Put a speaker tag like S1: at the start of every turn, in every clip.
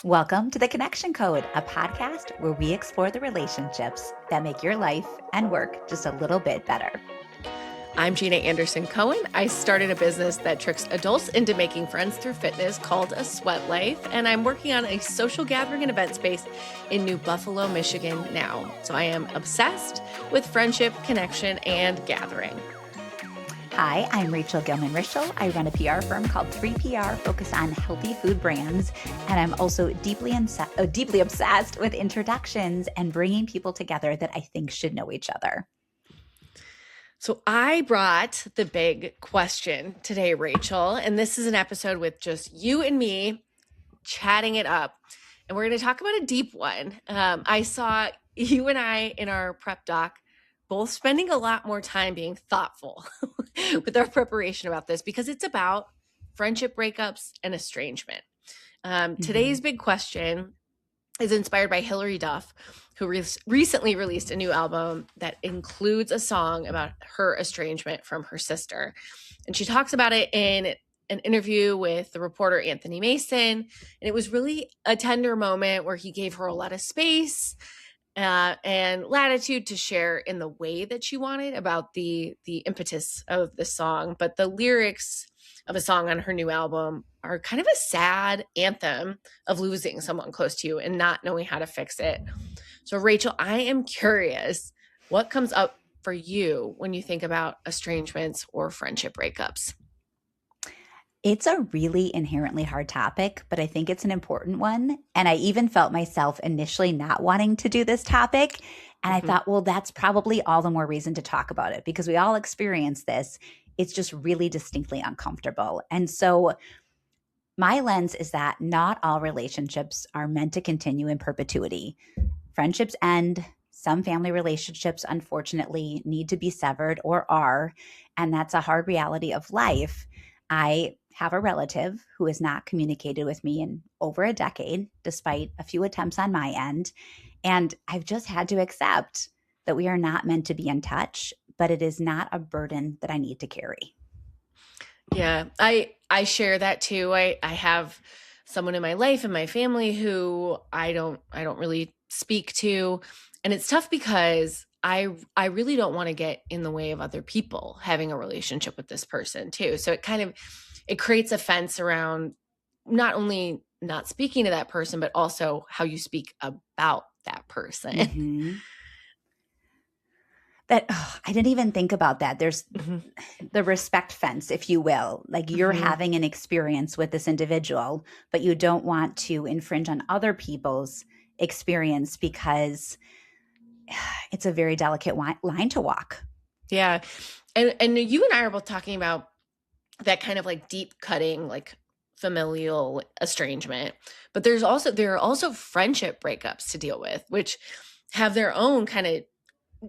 S1: Welcome to The Connection Code, a podcast where we explore the relationships that make your life and work just a little bit better.
S2: I'm Jeana Anderson Cohen. I started a business that tricks adults into making friends through fitness called A Sweat Life, and I'm working on a social gathering and event space in New Buffalo, Michigan now. So I am obsessed with friendship, connection, and gathering.
S1: Hi, I'm Gillman Rischall. I run a PR firm called 3PR focused on healthy food brands, and I'm also deeply obsessed with introductions and bringing people together that I think should know each other.
S2: So I brought the big question today, Rachel, and this is an episode with just you and me chatting it up. And we're going to talk about a deep one. I saw you and I in our prep doc both spending a lot more time being thoughtful with our preparation about this because it's about friendship breakups and estrangement. Today's big question is inspired by Hillary Duff, who recently released a new album that includes a song about her estrangement from her sister. And she talks about it in an interview with the reporter Anthony Mason. And it was really a tender moment where he gave her a lot of space and latitude to share in the way that she wanted about the impetus of the song. But the lyrics of a song on her new album are kind of a sad anthem of losing someone close to you and not knowing how to fix it. So Rachel, I am curious, what comes up for you when you think about estrangements or friendship breakups?
S1: It's a really inherently hard topic, but I think it's an important one. And I even felt myself initially not wanting to do this topic. And I thought, well, that's probably all the more reason to talk about it because we all experience this. It's just really distinctly uncomfortable. And so my lens is that not all relationships are meant to continue in perpetuity. Friendships end. Some family relationships, unfortunately, need to be severed or are. And that's a hard reality of life. I have a relative who has not communicated with me in over a decade, despite a few attempts on my end. And I've just had to accept that we are not meant to be in touch, but it is not a burden that I need to carry.
S2: Yeah, I share that too. I have someone in my life and my family who I don't really speak to. And it's tough because I really don't want to get in the way of other people having a relationship with this person too. So it creates a fence around not only not speaking to that person, but also how you speak about that person.
S1: Mm-hmm. I didn't even think about that. There's the respect fence, if you will. Like you're having an experience with this individual, but you don't want to infringe on other people's experience because it's a very delicate line to walk.
S2: Yeah. And you and I are both talking about that kind of like deep cutting, like familial estrangement. But there are also friendship breakups to deal with, which have their own kind of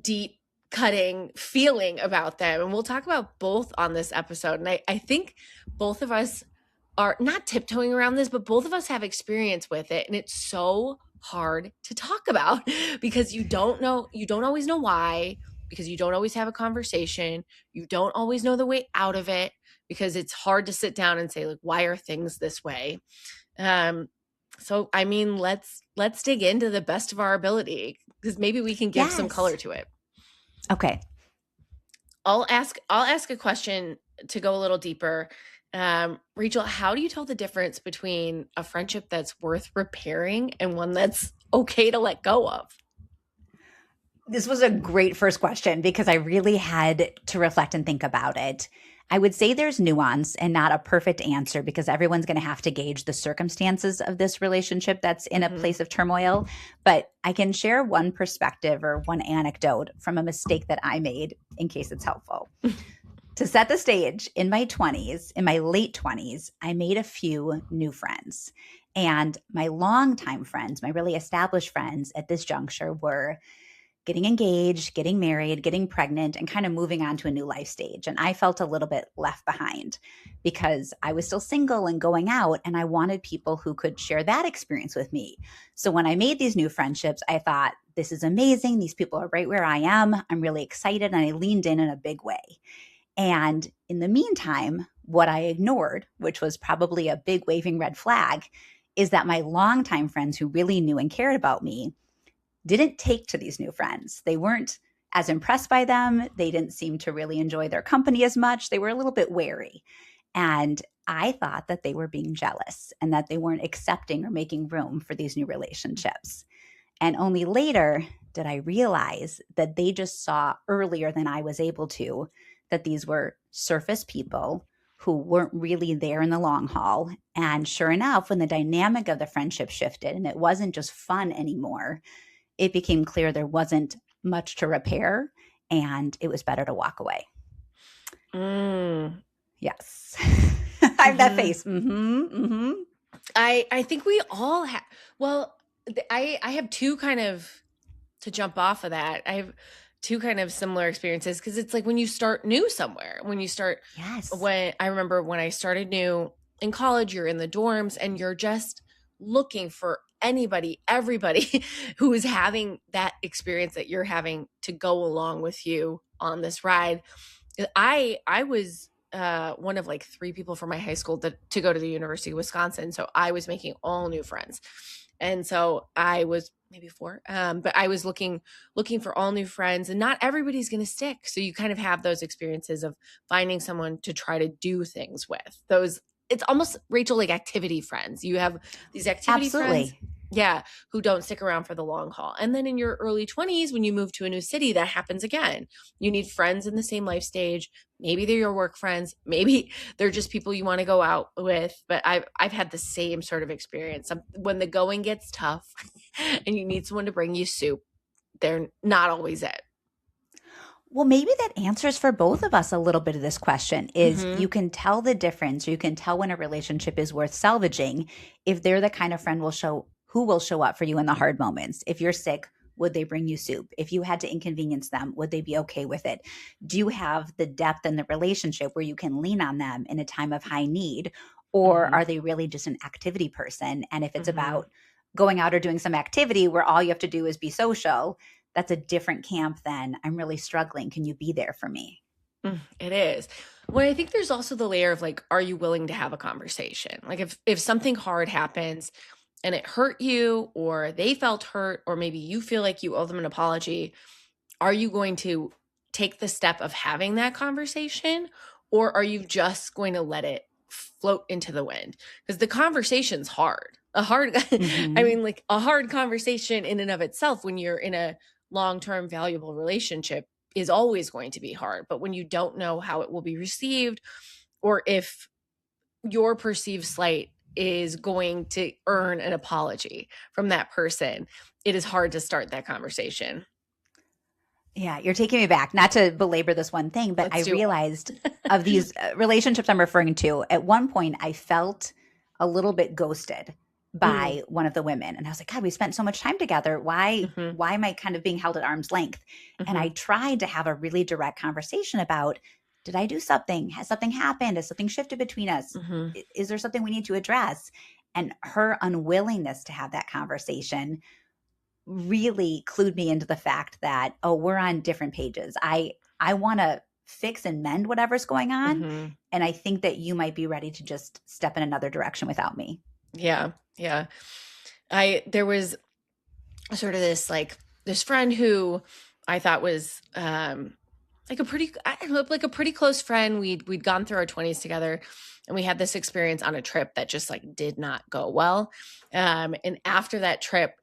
S2: deep cutting feeling about them. And we'll talk about both on this episode. And I think both of us are not tiptoeing around this, but both of us have experience with it. And it's so hard to talk about because you don't always know why, because you don't always have a conversation. You don't always know the way out of it because it's hard to sit down and say, like, why are things this way? So, I mean, let's dig into the best of our ability because maybe we can give some color to it.
S1: Okay.
S2: I'll ask a question to go a little deeper. Rachel, how do you tell the difference between a friendship that's worth repairing and one that's okay to let go of?
S1: This was a great first question because I really had to reflect and think about it. I would say there's nuance and not a perfect answer because everyone's going to have to gauge the circumstances of this relationship that's in a place of turmoil. But I can share one perspective or one anecdote from a mistake that I made in case it's helpful. To set the stage, in my late 20s, I made a few new friends. And my longtime friends, my really established friends at this juncture were getting engaged, getting married, getting pregnant, and kind of moving on to a new life stage. And I felt a little bit left behind because I was still single and going out, and I wanted people who could share that experience with me. So when I made these new friendships, I thought, this is amazing. These people are right where I am. I'm really excited, and I leaned in a big way. And in the meantime, what I ignored, which was probably a big waving red flag, is that my longtime friends who really knew and cared about me didn't take to these new friends. They weren't as impressed by them. They didn't seem to really enjoy their company as much. They were a little bit wary. And I thought that they were being jealous and that they weren't accepting or making room for these new relationships. And only later did I realize that they just saw earlier than I was able to that these were surface people who weren't really there in the long haul. And sure enough, when the dynamic of the friendship shifted and it wasn't just fun anymore, it became clear there wasn't much to repair and it was better to walk away.
S2: Mm.
S1: Yes. I have that face.
S2: I think we all have, well, I have two kind of, to jump off of that, I have two kind of similar experiences, because it's like when you start new somewhere, when I remember when I started new in college, you're in the dorms and you're just looking for everybody who is having that experience that you're having to go along with you on this ride. I was one of like 3 people from my high school to go to the University of Wisconsin. So I was making all new friends. And so I was maybe 4, but I was looking for all new friends, and not everybody's going to stick. So you kind of have those experiences of finding someone to try to do things with. Those, it's almost, Rachel, like activity friends. You have these activity friends. Yeah, who don't stick around for the long haul. And then in your early 20s, when you move to a new city, that happens again. You need friends in the same life stage. Maybe they're your work friends. Maybe they're just people you want to go out with. But I've had the same sort of experience. When the going gets tough and you need someone to bring you soup, they're not always it.
S1: Well, maybe that answers for both of us a little bit of this question is you can tell the difference, or you can tell when a relationship is worth salvaging if they're the kind of friend who will show up for you in the hard moments. If you're sick, would they bring you soup? If you had to inconvenience them, would they be okay with it? Do you have the depth in the relationship where you can lean on them in a time of high need? Or are they really just an activity person? And if it's about going out or doing some activity where all you have to do is be social, that's a different camp than I'm really struggling. Can you be there for me?
S2: It is. Well, I think there's also the layer of like, are you willing to have a conversation? Like if something hard happens and it hurt you, or they felt hurt, or maybe you feel like you owe them an apology, are you going to take the step of having that conversation, or are you just going to let it float into the wind? Because the conversation's hard. I mean, like a hard conversation in and of itself when you're in a long-term valuable relationship is always going to be hard. But when you don't know how it will be received, or if your perceived slight is going to earn an apology from that person, it is hard to start that conversation.
S1: Yeah, you're taking me back, not to belabor this one thing, but
S2: Let's
S1: I realized of these relationships I'm referring to, at one point I felt a little bit ghosted by one of the women. And I was like, God, we spent so much time together. Why am I kind of being held at arm's length? And I tried to have a really direct conversation about, did I do something? Has something happened? Has something shifted between us? Is there something we need to address? And her unwillingness to have that conversation really clued me into the fact that, oh, we're on different pages. I want to fix and mend whatever's going on. And I think that you might be ready to just step in another direction without me.
S2: Yeah. Yeah. There was sort of this friend who I thought was, like a pretty close friend. We'd gone through our 20s together, and we had this experience on a trip that just like did not go well. And after that trip,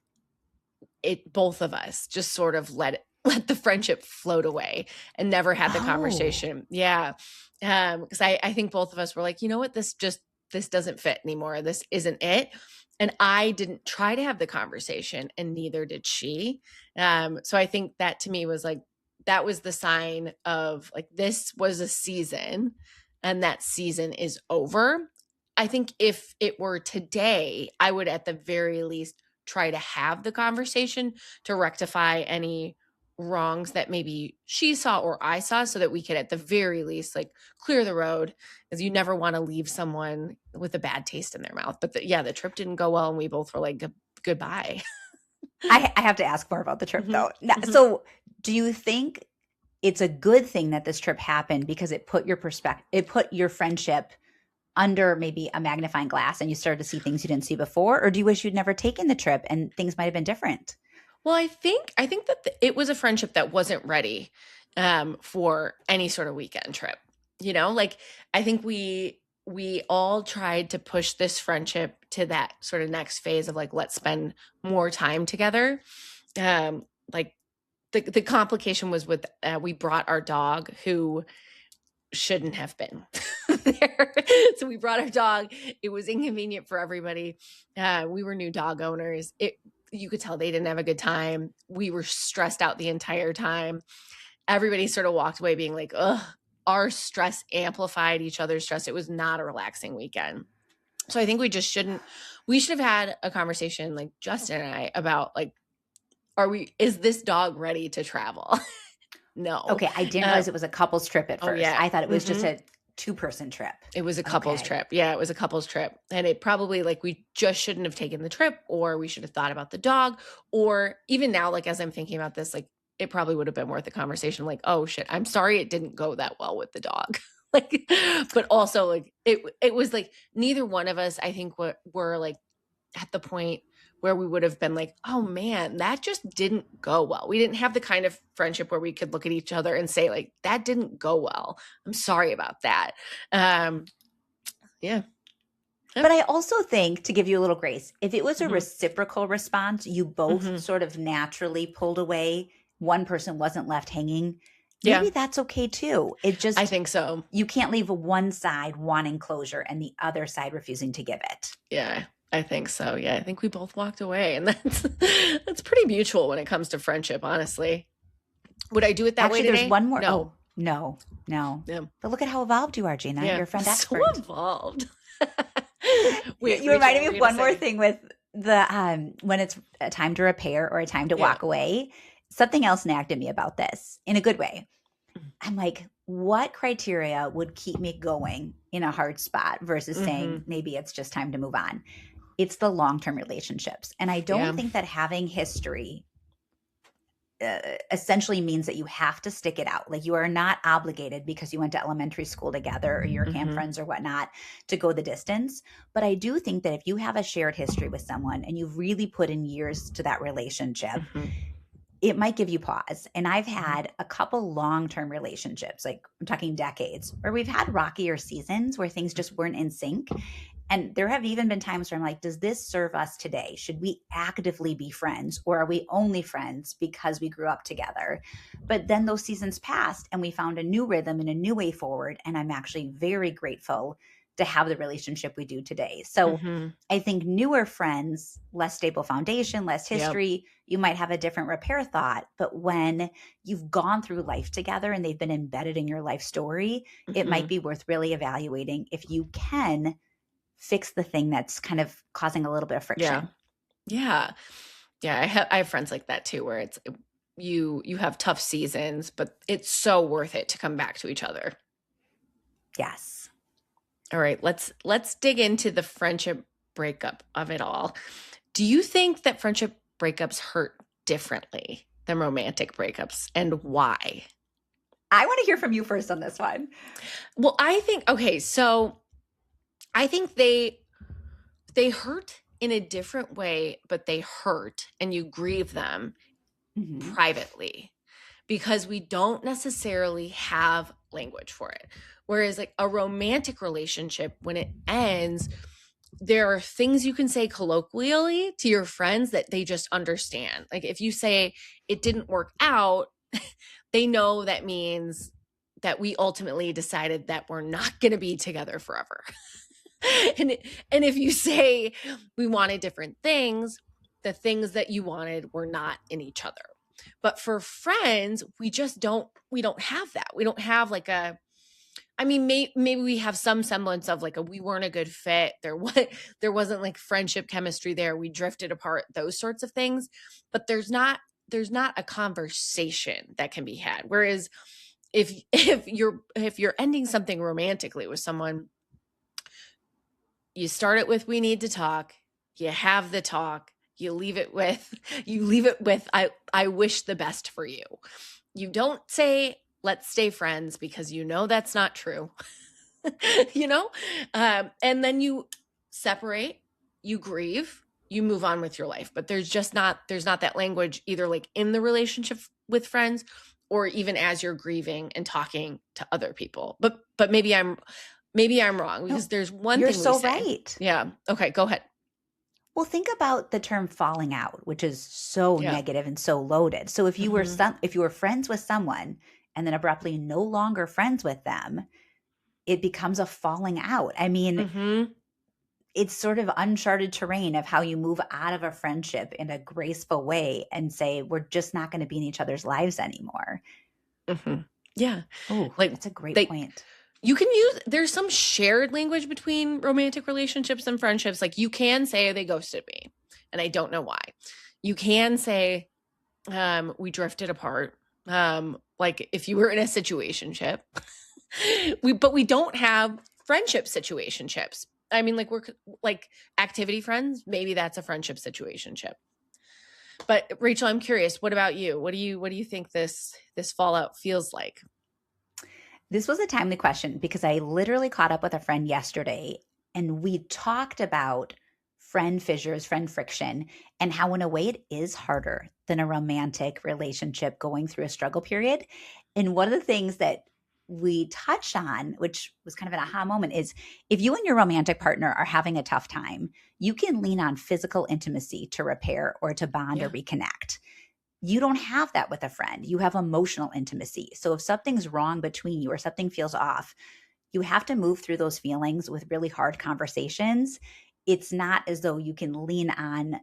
S2: both of us just sort of let the friendship float away and never had the conversation. Yeah. Because I think both of us were like, you know what, this doesn't fit anymore. This isn't it. And I didn't try to have the conversation, and neither did she. So I think that to me was like, that was the sign of like, this was a season and that season is over. I think if it were today, I would at the very least try to have the conversation to rectify any wrongs that maybe she saw or I saw, so that we could at the very least like clear the road, because you never want to leave someone with a bad taste in their mouth. But the trip didn't go well, and we both were like, goodbye.
S1: I have to ask more about the trip though. Now, so do you think it's a good thing that this trip happened because it put your friendship under maybe a magnifying glass and you started to see things you didn't see before? Or do you wish you'd never taken the trip and things might have been different?
S2: Well, I think that it was a friendship that wasn't ready for any sort of weekend trip. Like I think we all tried to push this friendship to that sort of next phase of like, let's spend more time together. Like the complication was with we brought our dog who shouldn't have been there. So we brought our dog. It was inconvenient for everybody. We were new dog owners. You could tell they didn't have a good time. We were stressed out the entire time. Everybody sort of walked away being like, ugh, our stress amplified each other's stress. It was not a relaxing weekend. So I think we should have had a conversation like Justin and I about like, is this dog ready to travel? No.
S1: Okay, I didn't realize it was a couple's trip at first.
S2: Yeah.
S1: I thought it was just a two-person trip.
S2: It was a couple's trip. Yeah, it was a couple's trip. And it probably like we just shouldn't have taken the trip, or we should have thought about the dog, or even now, like as I'm thinking about this, like it probably would have been worth a conversation like, oh shit, I'm sorry it didn't go that well with the dog. Like, but also like it was like neither one of us, I think, were like at the point where we would have been like, oh man, that just didn't go well. We didn't have the kind of friendship where we could look at each other and say like, that didn't go well. I'm sorry about that. Yeah.
S1: But I also think, to give you a little grace, if it was a reciprocal response, you both sort of naturally pulled away, one person wasn't left hanging, maybe that's okay too.
S2: I think so.
S1: You can't leave one side wanting closure and the other side refusing to give it.
S2: Yeah. I think so. Yeah, I think we both walked away, and that's pretty mutual when it comes to friendship, honestly. Would I do it that way today?
S1: There's one more.
S2: No.
S1: No.
S2: Yeah.
S1: But look at how evolved you are, Jeana. You're a friend expert.
S2: So evolved.
S1: You reminded me of one more thing with the when it's a time to repair or a time to walk away. Something else nagged at me about this in a good way. I'm like, what criteria would keep me going in a hard spot versus saying maybe it's just time to move on? It's the long-term relationships. And I don't think that having history essentially means that you have to stick it out. Like you are not obligated because you went to elementary school together or you're camp friends or whatnot to go the distance. But I do think that if you have a shared history with someone and you've really put in years to that relationship, it might give you pause. And I've had a couple long-term relationships, like I'm talking decades, where we've had rockier seasons where things just weren't in sync. And there have even been times where I'm like, does this serve us today? Should we actively be friends, or are we only friends because we grew up together? But then those seasons passed and we found a new rhythm and a new way forward. And I'm actually very grateful to have the relationship we do today. So I think newer friends, less stable foundation, less history, you might have a different repair thought. But when you've gone through life together and they've been embedded in your life story, it might be worth really evaluating if you can fix the thing that's kind of causing a little bit of friction.
S2: Yeah. I have friends like that too, where it's you have tough seasons, but it's so worth it to come back to each other.
S1: Yes.
S2: All right, let's dig into the friendship breakup of it all. Do you think that friendship breakups hurt differently than romantic breakups, and why?
S1: I want to hear from you first on this one.
S2: Well, I think they hurt in a different way, but they hurt and you grieve them privately because we don't necessarily have language for it. Whereas like a romantic relationship, when it ends, there are things you can say colloquially to your friends that they just understand. Like if you say it didn't work out, they know that means that we ultimately decided that we're not going to be together forever. and if you say we wanted different things, the things that you wanted were not in each other. But for friends, we don't have that. We don't have like maybe we have some semblance of like we weren't a good fit. There wasn't like friendship chemistry there. We drifted apart, those sorts of things. But there's not a conversation that can be had. Whereas if you're ending something romantically with someone, you start it with, we need to talk. You have the talk. You leave it with, I wish the best for you. You don't say, let's stay friends, because you know that's not true. you know? And then you separate, you grieve, you move on with your life. But there's not that language either like in the relationship with friends or even as you're grieving and talking to other people. But maybe I'm wrong
S1: No,
S2: because there's one
S1: you're
S2: thing we
S1: so
S2: say.
S1: right.
S2: Yeah. Okay, go ahead.
S1: Well, think about the term falling out, which is so
S2: Yeah.
S1: negative and so loaded. So if you were
S2: Mhm.
S1: if you were friends with someone and then abruptly no longer friends with them, it becomes a falling out. I mean,
S2: Mhm.
S1: it's sort of uncharted terrain of how you move out of a friendship in a graceful way and say, we're just not going to be in each other's lives anymore.
S2: Mhm. Yeah.
S1: Oh,
S2: Like
S1: that's a great
S2: they
S1: point.
S2: you can use there's some shared language between romantic relationships and friendships. Like you can say they ghosted me and I don't know why. You can say we drifted apart. Like if you were in a situationship. But we don't have friendship situationships. I mean, like we're like activity friends, maybe that's a friendship situationship. But Rachel, I'm curious, what about you? What do you think this fallout feels like?
S1: This was a timely question because I literally caught up with a friend yesterday and we talked about friend fissures, friend friction, and how, in a way, it is harder than a romantic relationship going through a struggle period. And one of the things that we touched on, which was kind of an aha moment, is if you and your romantic partner are having a tough time, you can lean on physical intimacy to repair or to bond or
S2: Yeah.
S1: reconnect. You don't have that with a friend. You have emotional intimacy. So if something's wrong between you or something feels off, you have to move through those feelings with really hard conversations. It's not as though you can lean on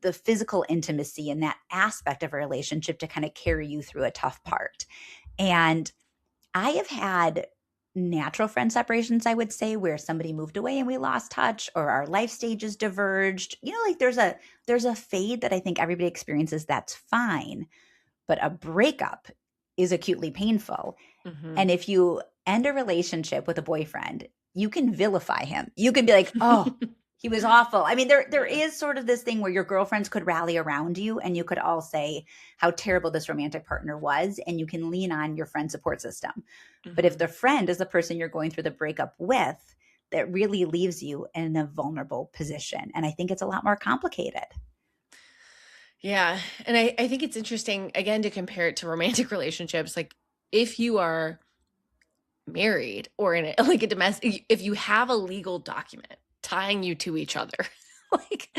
S1: the physical intimacy and that aspect of a relationship to kind of carry you through a tough part. And I have had natural friend separations, I would say, where somebody moved away and we lost touch or our life stages diverged. Like there's a fade that I think everybody experiences that's fine, but a breakup is acutely painful.
S2: Mm-hmm.
S1: And if you end a relationship with a boyfriend, you can vilify him. You can be like, "Oh, he was awful." I mean, there
S2: Yeah.
S1: is sort of this thing where your girlfriends could rally around you and you could all say how terrible this romantic partner was and you can lean on your friend support system. But if
S2: Mm-hmm.
S1: the friend is the person you're going through the breakup with, that really leaves you in a vulnerable position. And I think it's a lot more complicated.
S2: Yeah. And I think it's interesting again to compare it to romantic relationships. Like if you are married or in a like a domestic, if you have a legal document tying you to each other, like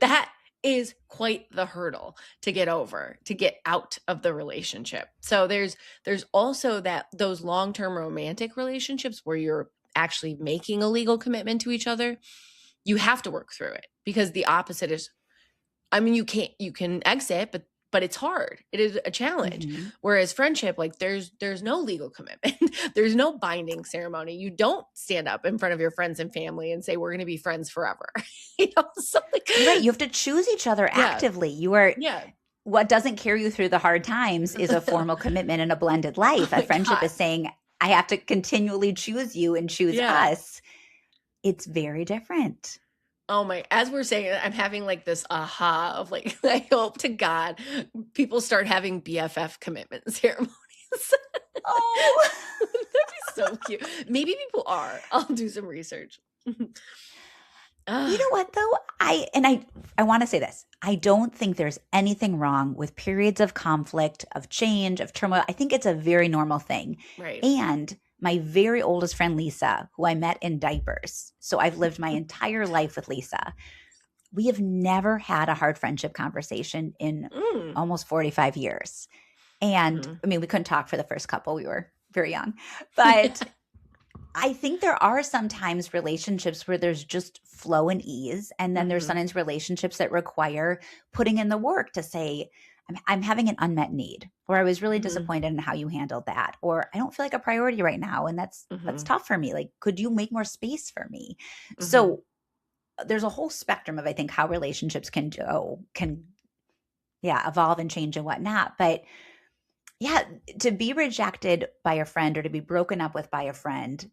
S2: that is quite the hurdle to get over, to get out of the relationship. So there's also that those long-term romantic relationships where you're actually making a legal commitment to each other, you have to work through it because the opposite is, I mean, you can exit, but it's hard. It is a challenge.
S1: Mm-hmm.
S2: Whereas friendship, like there's no legal commitment. There's no binding ceremony. You don't stand up in front of your friends and family and say we're going to be friends forever. So like,
S1: You're right. You have to choose each other
S2: yeah,
S1: actively. You are
S2: yeah.
S1: what doesn't carry you through the hard times is a
S2: Oh
S1: formal commitment and a blended life. A
S2: my
S1: friendship
S2: god.
S1: is saying, I have to continually choose you and choose
S2: Yeah.
S1: us. It's very different.
S2: Oh my, as we're saying it, I'm having like this aha of like, I hope to God people start having BFF commitment ceremonies.
S1: Oh,
S2: That'd be so cute. Maybe people are. I'll do some research.
S1: you know
S2: Ah,
S1: what though? I want to say this. I don't think there's anything wrong with periods of conflict, of change, of turmoil. I think it's a very normal thing.
S2: right.
S1: And my very oldest friend Lisa, who I met in diapers. So I've lived my entire life with Lisa. We have never had a hard friendship conversation in
S2: Mm.
S1: almost 45 years. And
S2: Mhm.
S1: I mean, we couldn't talk for the first couple, we were very young. But
S2: Yeah.
S1: I think there are sometimes relationships where there's just flow and ease. And then there's
S2: Mhm.
S1: sometimes relationships that require putting in the work to say, I'm having an unmet need, or I was really
S2: Mhm.
S1: disappointed in how you handled that, or I don't feel like a priority right now. And that's
S2: Mhm.
S1: tough for me. Like, could you make more space for me?
S2: Mhm.
S1: So there's a whole spectrum of, I think, how relationships yeah, evolve and change and whatnot. But yeah, to be rejected by a friend or to be broken up with by a friend,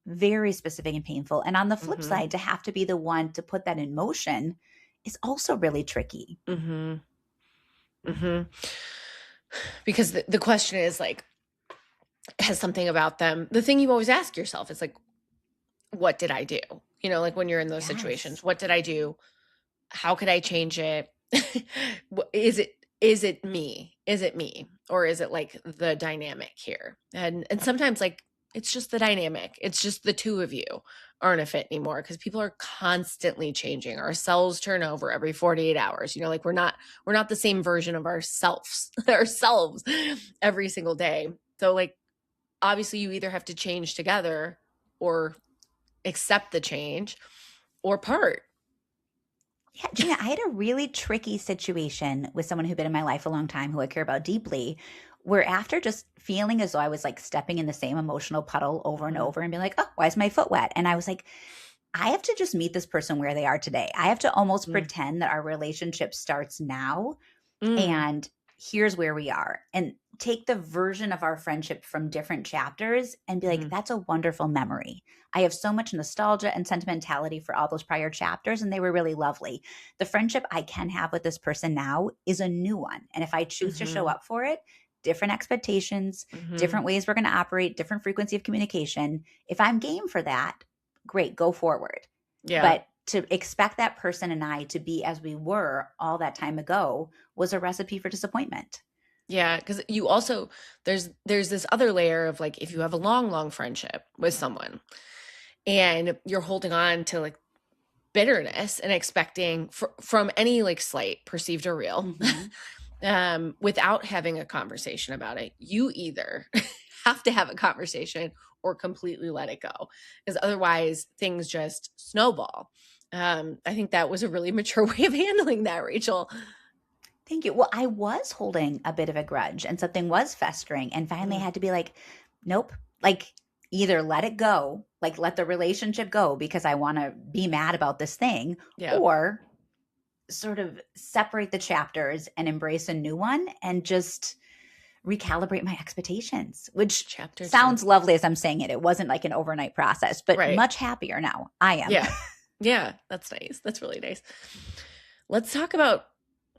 S1: very specific and painful. And on the flip
S2: Mhm.
S1: side, to have to be the one to put that in motion is also really tricky.
S2: Mhm. Mhm. Because the question is like, has something about them. The thing you always ask yourself is like, what did I do? Like when you're in those
S1: Yes.
S2: situations, what did I do? How could I change it? Is it me? Is it me? Or is it like the dynamic here? And sometimes like it's just the dynamic. It's just the two of you aren't a fit anymore because people are constantly changing. Our cells turn over every 48 hours. Like we're not the same version of ourselves every single day. So like obviously you either have to change together or accept the change or part.
S1: Yeah, Jeana, I had a really tricky situation with someone who'd been in my life a long time who I care about deeply, where after just feeling as though I was like stepping in the same emotional puddle over and
S2: Mhm.
S1: over and being like, oh, why is my foot wet? And I was like, I have to just meet this person where they are today. I have to almost
S2: Mm.
S1: pretend that our relationship starts now
S2: Mm.
S1: and here's where we are, and take the version of our friendship from different chapters and be like,
S2: Mhm.
S1: that's a wonderful memory. I have so much nostalgia and sentimentality for all those prior chapters, and they were really lovely. The friendship I can have with this person now is a new one. And if I choose to show
S2: Mhm.
S1: up for it, different expectations,
S2: Mhm.
S1: different ways we're going to operate, different frequency of communication. If I'm game for that, great, go forward.
S2: Yeah.
S1: But to expect that person and I to be as we were all that time ago was a recipe for disappointment.
S2: Yeah, because you also there's this other layer of like if you have a long friendship with someone and you're holding on to like bitterness and expecting from any like slight, perceived or real,
S1: Mhm.
S2: without having a conversation about it, you either have to have a conversation or completely let it go, because otherwise things just snowball. I think that was a really mature way of handling that, Rachel.
S1: Thank you. Well, I was holding a bit of a grudge and something was festering, and finally I
S2: Mm.
S1: had to be like, nope, like either let it go, like let the relationship go because I want to be mad about this thing,
S2: Yeah.
S1: or sort of separate the chapters and embrace a new one and just recalibrate my expectations, which
S2: Chapter two.
S1: sounds lovely as I'm saying it. It wasn't like an overnight process, but
S2: Right.
S1: much happier now. I am.
S2: Yeah. Yeah. That's nice. That's really nice. Let's talk about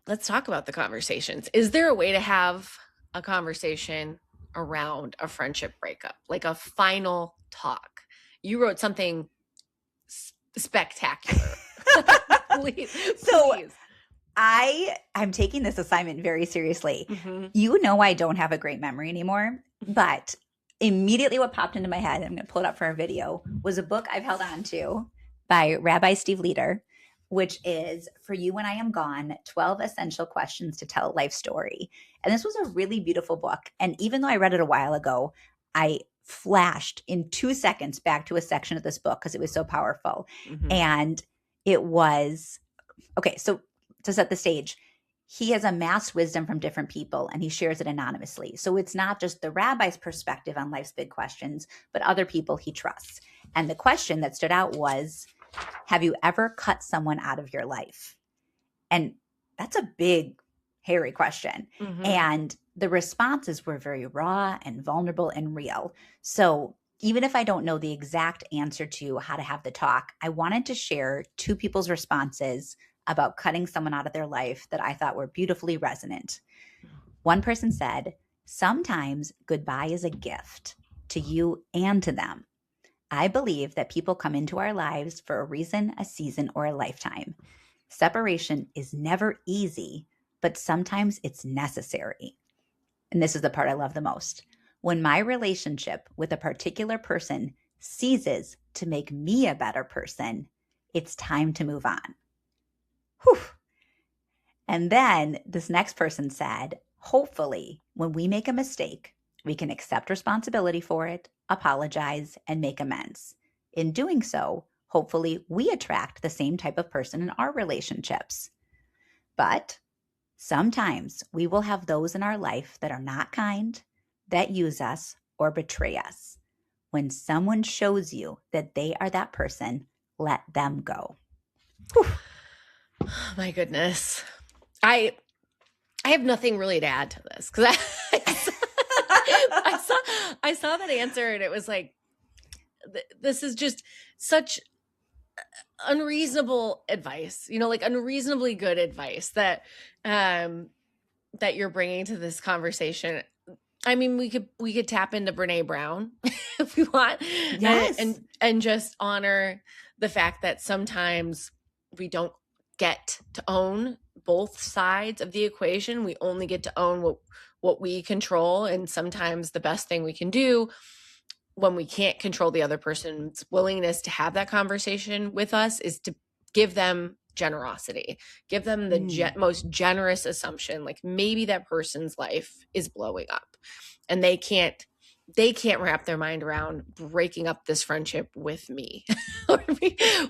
S2: the conversations. Is there a way to have a conversation around a friendship breakup, like a final talk? You wrote something spectacular. Please,
S1: So
S2: please.
S1: I'm taking this assignment very seriously.
S2: Hmm.
S1: You know, I don't have a great memory anymore, but immediately what popped into my head, I'm going to pull it up for a video, was a book I've held on to by Rabbi Steve Leder, which is For You When I Am Gone, 12 Essential Questions to Tell a Life Story. And this was a really beautiful book. And even though I read it a while ago, I flashed in 2 seconds back to a section of this book because it was so powerful.
S2: Hmm.
S1: And it was okay. So to set the stage, he has amassed wisdom from different people and he shares it anonymously. So it's not just the rabbi's perspective on life's big questions, but other people he trusts. And the question that stood out was, have you ever cut someone out of your life? And that's a big, hairy question.
S2: Hmm.
S1: And the responses were very raw and vulnerable and real. So even if I don't know the exact answer to how to have the talk, I wanted to share two people's responses about cutting someone out of their life that I thought were beautifully resonant. One person said, sometimes goodbye is a gift to you and to them. I believe that people come into our lives for a reason, a season, or a lifetime. Separation is never easy, but sometimes it's necessary. And this is the part I love the most. When my relationship with a particular person ceases to make me a better person, it's time to move on. Whew. And then this next person said, hopefully, when we make a mistake, we can accept responsibility for it, apologize, and make amends. In doing so, hopefully, we attract the same type of person in our relationships. But sometimes we will have those in our life that are not kind, that use us, or betray us. When someone shows you that they are that person, let them go. Whew.
S2: Oh, my goodness. I I have nothing really to add to this because I saw that answer and it was like this is just such unreasonable advice, like unreasonably good advice that um that you're bringing to this conversation. I mean, we could tap into Brene Brown if we want,
S1: Yes.
S2: and just honor the fact that sometimes we don't get to own both sides of the equation. We only get to own what we control, and sometimes the best thing we can do when we can't control the other person's willingness to have that conversation with us is to give them generosity, give them the most generous assumption, like maybe that person's life is blowing up and they can't wrap their mind around breaking up this friendship with me.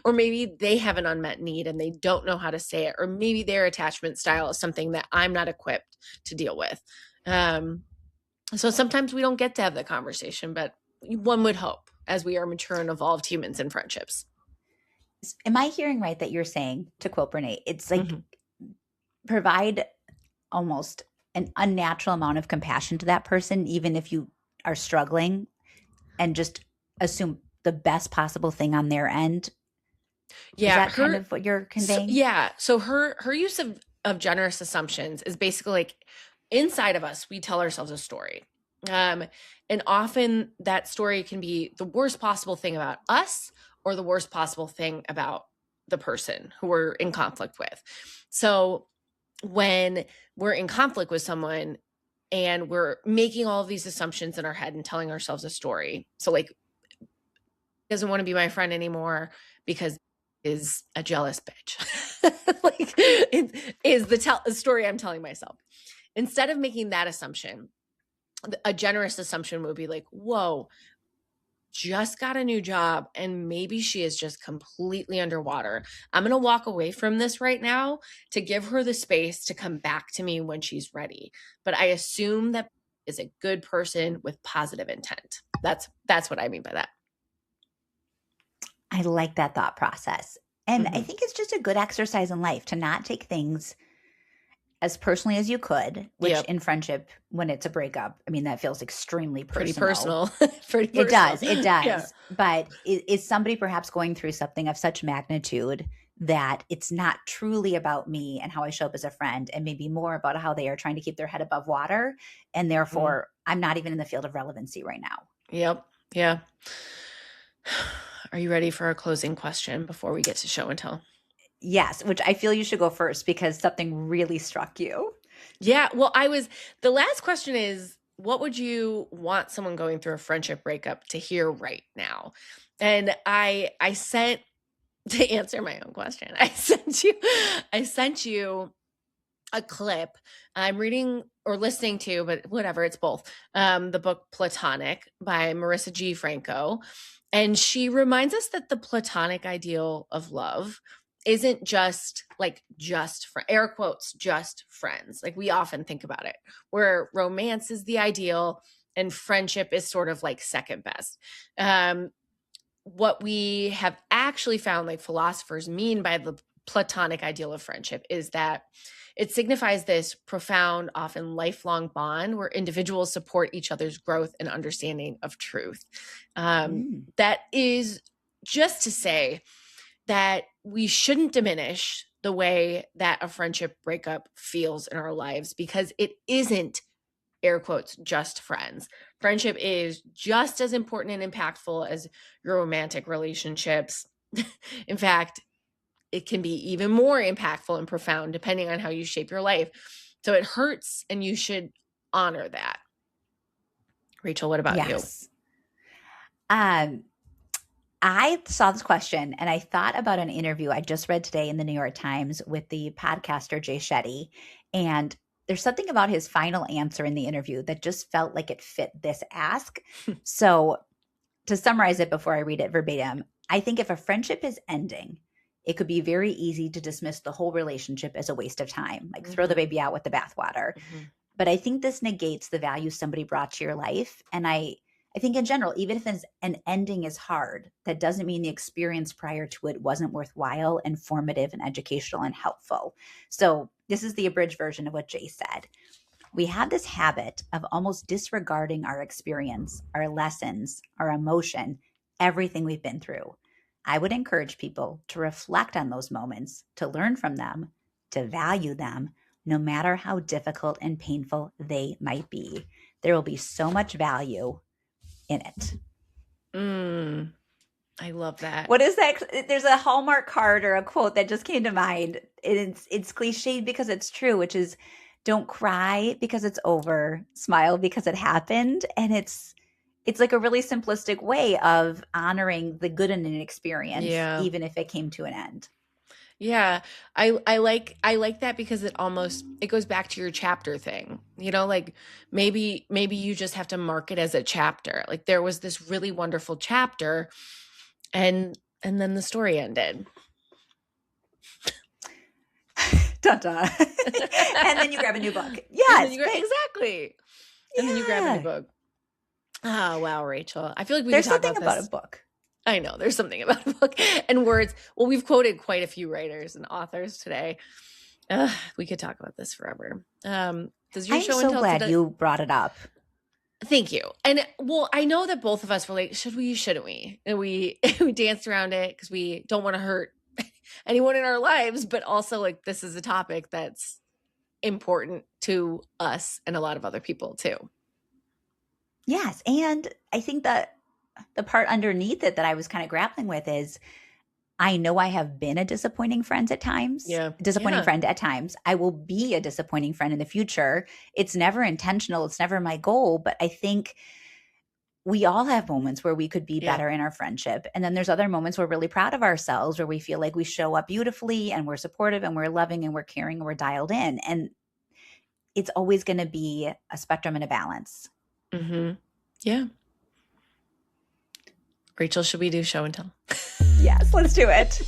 S2: Or maybe they have an unmet need and they don't know how to say it, or maybe their attachment style is something that I'm not equipped to deal with. So sometimes we don't get to have the conversation, but one would hope, as we are mature and evolved humans in friendships.
S1: Am I hearing right that you're saying, to quote Brene, it's like provide almost an unnatural amount of compassion to that person, even if you are struggling, and just assume the best possible thing on their end?
S2: Yeah,
S1: is that kind of what you're conveying?
S2: So her use of generous assumptions is basically like, inside of us, we tell ourselves a story. And often that story can be the worst possible thing about us or the worst possible thing about the person who we're in conflict with. So when we're in conflict with someone and we're making all of these assumptions in our head and telling ourselves a story. So like, doesn't want to be my friend anymore because is a jealous bitch. Like, it is the story I'm telling myself. Instead of making that assumption, a generous assumption would be like, whoa, just got a new job and maybe she is just completely underwater. I'm going to walk away from this right now to give her the space to come back to me when she's ready. But I assume that is a good person with positive intent. That's what I mean by that.
S1: I like that thought process. And I think it's just a good exercise in life to not take things as personally as you could, which in friendship, when it's a breakup, I mean, that feels extremely personal.
S2: Pretty personal. Pretty personal.
S1: It does. Yeah. But is somebody perhaps going through something of such magnitude that it's not truly about me and how I show up as a friend, and maybe more about how they are trying to keep their head above water. And therefore, I'm not even in the field of relevancy right now.
S2: Yep. Yeah. Are you ready for a closing question before we get to show and tell?
S1: Yes, which I feel you should go first because something really struck you.
S2: Yeah. Well, the last question is, what would you want someone going through a friendship breakup to hear right now? And I sent, to answer my own question, I sent you a clip. I'm reading or listening to, but whatever, it's both, the book Platonic by Marissa G. Franco. And she reminds us that the Platonic ideal of love isn't just like air quotes, just friends. Like we often think about it, where romance is the ideal and friendship is sort of like second best. What we have actually found, like philosophers mean by the Platonic ideal of friendship, is that it signifies this profound, often lifelong bond where individuals support each other's growth and understanding of truth. That is just to say that we shouldn't diminish the way that a friendship breakup feels in our lives, because it isn't, air quotes, just friends. Friendship is just as important and impactful as your romantic relationships. In fact, it can be even more impactful and profound depending on how you shape your life. So it hurts, and you should honor that. Rachel, what about you?
S1: I saw this question and I thought about an interview I just read today in the New York Times with the podcaster Jay Shetty. And there's something about his final answer in the interview that just felt like it fit this ask. So to summarize it before I read it verbatim, I think if a friendship is ending, it could be very easy to dismiss the whole relationship as a waste of time, like throw the baby out with the bathwater. But I think this negates the value somebody brought to your life. And I think in general, even if an ending is hard, that doesn't mean the experience prior to it wasn't worthwhile, informative, and educational and helpful. So this is the abridged version of what Jay said. We have this habit of almost disregarding our experience, our lessons, our emotion, everything we've been through. I would encourage people to reflect on those moments, to learn from them, to value them, no matter how difficult and painful they might be. there will be so much value in it.
S2: I love that.
S1: What is that? There's a Hallmark card or a quote that just came to mind. It's cliched because it's true, which is don't cry because it's over, smile because it happened. And it's like a really simplistic way of honoring the good in an experience,
S2: Yeah.
S1: even if it came to an end.
S2: Yeah. I like that because it goes back to your chapter thing. Like maybe you just have to mark it as a chapter. Like there was this really wonderful chapter and then the story ended.
S1: Dun-dun. And then you grab a new book. Yes.
S2: Exactly. And then you grab a new book. Oh, wow, Rachel. I feel like
S1: there's
S2: could talk
S1: something about a book.
S2: I know there's something about a book and words. Well, we've quoted quite a few writers and authors today. We could talk about this forever. Does your
S1: I'm
S2: show
S1: so
S2: and tell
S1: glad
S2: today-
S1: you brought it up.
S2: Thank you. And well, I know that both of us were like, should we, shouldn't we? And we danced around it because we don't want to hurt anyone in our lives, but also like this is a topic that's important to us and a lot of other people too.
S1: Yes. And I think that the part underneath it that I was kind of grappling with is I know I have been a disappointing friend at times. Friend at times. I will be a disappointing friend in the future. It's never intentional. It's never my goal. But I think we all have moments where we could be better in our friendship. And then there's other moments where we're really proud of ourselves, where we feel like we show up beautifully and we're supportive and we're loving and we're caring and we're dialed in. And it's always going to be a spectrum and a balance.
S2: Mm-hmm. Yeah. Rachel, should we do show and tell?
S1: Yes, let's do it.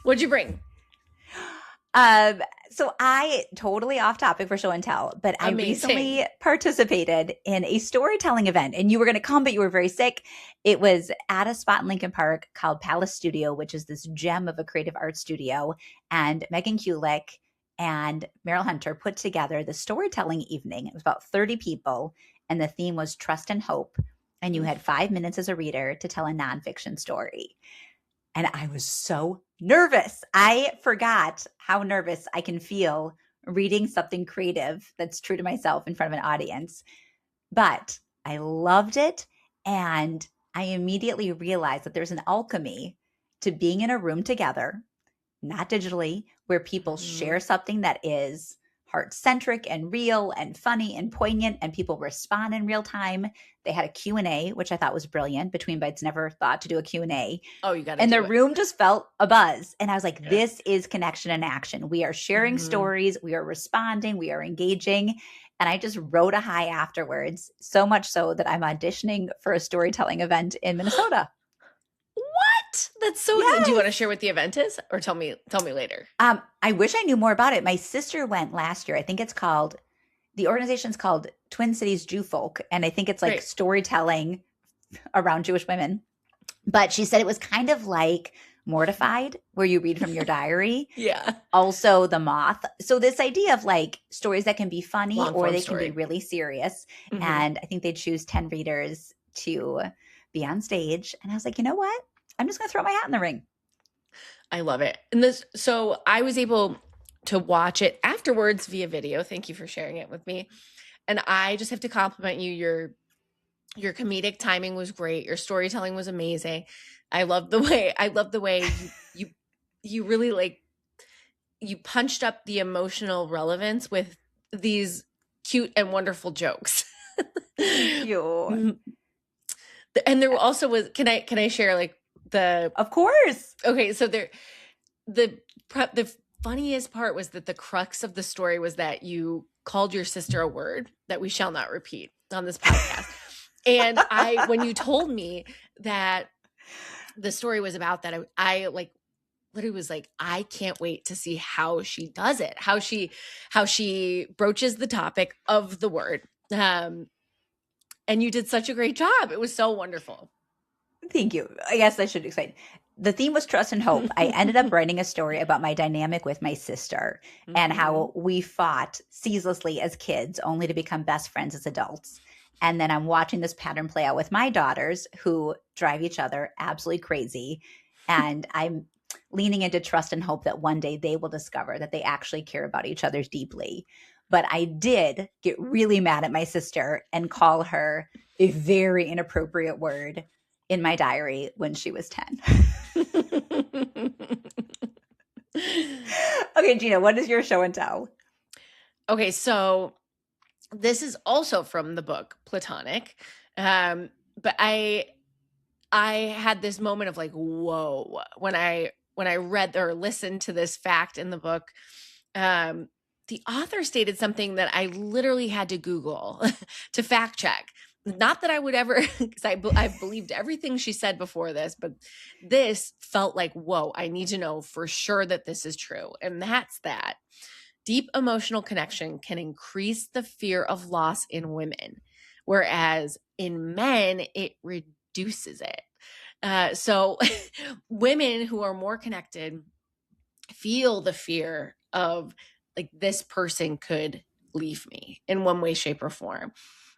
S2: What'd you bring?
S1: So I totally off topic for show and tell, but I recently participated in a storytelling event and you were going to come, but you were very sick. It was at a spot in Lincoln Park called Palace Studio, which is this gem of a creative art studio. And Megan Kulick and Meryl Hunter put together the storytelling evening. It was about 30 people and the theme was trust and hope. And you had 5 minutes as a reader to tell a nonfiction story. And I was so nervous. I forgot how nervous I can feel reading something creative that's true to myself in front of an audience. But I loved it. And I immediately realized that there's an alchemy to being in a room together, not digitally, where people share something that is heart-centric and real and funny and poignant, and people respond in real time. They had a Q&A, which I thought was brilliant. Between Bites never thought to do a Q&A.
S2: Oh, you got to.
S1: And the room just felt a buzz. And I was like, this is connection in action. We are sharing stories. We are responding. We are engaging. And I just rode a high afterwards, so much so that I'm auditioning for a storytelling event in Minnesota.
S2: What? That's so good. Do you want to share what the event is or tell me later?
S1: I wish I knew more about it. My sister went last year. I think the organization's called Twin Cities Jew Folk. And I think it's like storytelling around Jewish women. But she said it was kind of like Mortified, where you read from your diary.
S2: Yeah.
S1: Also The Moth. So this idea of like stories that can be funny or they can be really serious. Mm-hmm. And I think they choose 10 readers to be on stage. And I was like, you know what? I'm just going to throw my hat in the ring.
S2: I love it. And so I was able to watch it afterwards via video. Thank you for sharing it with me. And I just have to compliment you. Your comedic timing was great. Your storytelling was amazing. I love the way you really like, you punched up the emotional relevance with these cute and wonderful jokes.
S1: Thank you.
S2: And there also was, can I share like
S1: of course.
S2: Okay. So the funniest part was that the crux of the story was that you called your sister a word that we shall not repeat on this podcast. And when you told me that the story was about that, I like literally was like, I can't wait to see how she does it, how she broaches the topic of the word. And you did such a great job. It was so wonderful.
S1: Thank you. I guess I should explain. The theme was trust and hope. I ended up writing a story about my dynamic with my sister and how we fought ceaselessly as kids only to become best friends as adults. And then I'm watching this pattern play out with my daughters who drive each other absolutely crazy. And I'm leaning into trust and hope that one day they will discover that they actually care about each other deeply. But I did get really mad at my sister and call her a very inappropriate word in my diary when she was 10. Okay, Jeana, what is your show and tell?
S2: Okay, so this is also from the book Platonic. But I had this moment of like, whoa, when I read or listened to this fact in the book. The author stated something that I literally had to Google to fact check. Not that I would ever, because I've believed everything she said before this, but this felt like, whoa, I need to know for sure that this is true. And that's that deep emotional connection can increase the fear of loss in women, whereas in men, it reduces it. So women who are more connected feel the fear of like, this person could leave me in one way, shape, or form.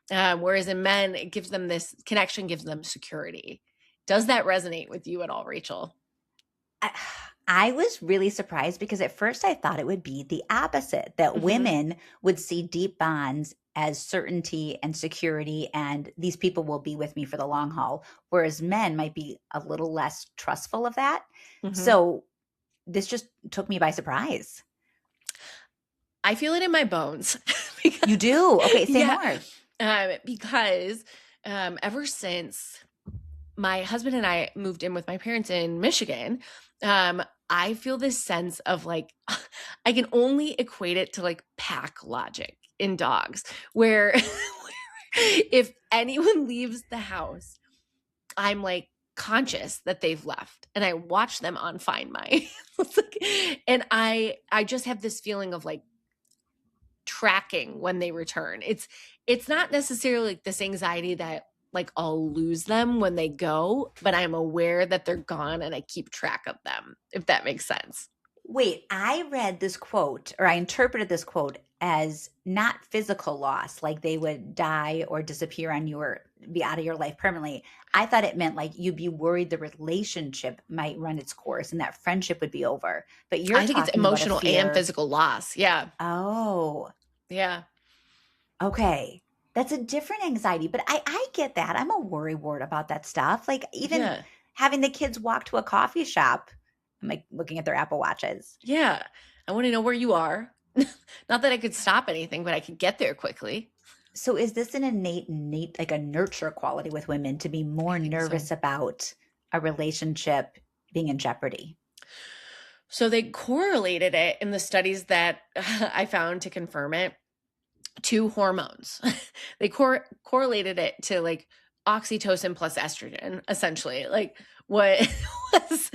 S2: Whereas in men, it gives them this connection, gives them security. Does that resonate with you at all, Rischall?
S1: I was really surprised because at first I thought it would be the opposite, that women would see deep bonds as certainty and security, and these people will be with me for the long haul, whereas men might be a little less trustful of that. So this just took me by surprise.
S2: I feel it in my bones.
S1: You do? Okay, say more.
S2: Because ever since my husband and I moved in with my parents in Michigan, I feel this sense of like, I can only equate it to like pack logic in dogs, where if anyone leaves the house, I'm like conscious that they've left and I watch them on Find My. And I just have this feeling of like tracking when they return. It's not necessarily like this anxiety that like I'll lose them when they go, but I'm aware that they're gone and I keep track of them, if that makes sense.
S1: Wait, I read this quote, or I interpreted this quote as not physical loss, like they would die or disappear on you or be out of your life permanently. I thought it meant like you'd be worried the relationship might run its course and that friendship would be over. But you're
S2: I think it's
S1: talking about a
S2: emotional
S1: fear.
S2: and physical loss. Yeah.
S1: Oh,
S2: Yeah.
S1: okay. That's a different anxiety, but I get that. I'm a worrywart about that stuff. Like even having the kids walk to a coffee shop, I'm like looking at their Apple Watches.
S2: Yeah. I want to know where you are. Not that I could stop anything, but I could get there quickly.
S1: So is this an innate, like a nurture quality with women to be more nervous about a relationship being in jeopardy?
S2: So they correlated it in the studies that I found to confirm it to hormones. They correlated it to like oxytocin plus estrogen, essentially. Like what was,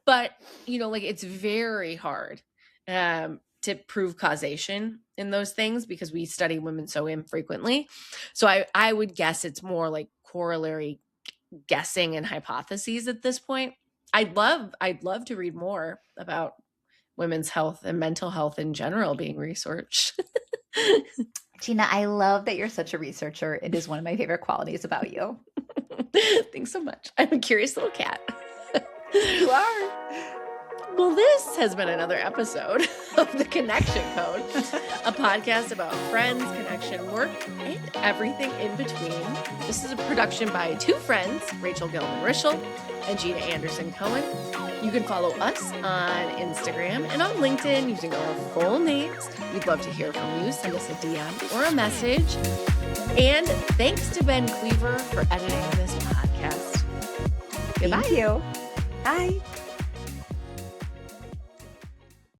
S2: but you know, like it's very hard to prove causation in those things because we study women so infrequently. So I would guess it's more like corollary guessing and hypotheses at this point. I'd love to read more about women's health and mental health in general being researched.
S1: Jeana, I love that you're such a researcher. It is one of my favorite qualities about you.
S2: Thanks so much. I'm a curious little cat.
S1: You are.
S2: Well, this has been another episode of The Connection Code, a podcast about friends, connection, work, and everything in between. This is a production by two friends, Rachel Gillman Rischall and Jeana Anderson Cohen. You can follow us on Instagram and on LinkedIn using our full names. We'd love to hear from you. Send us a DM or a message. And thanks to Ben Cleaver for editing this podcast. Goodbye.
S1: Thank you. Bye.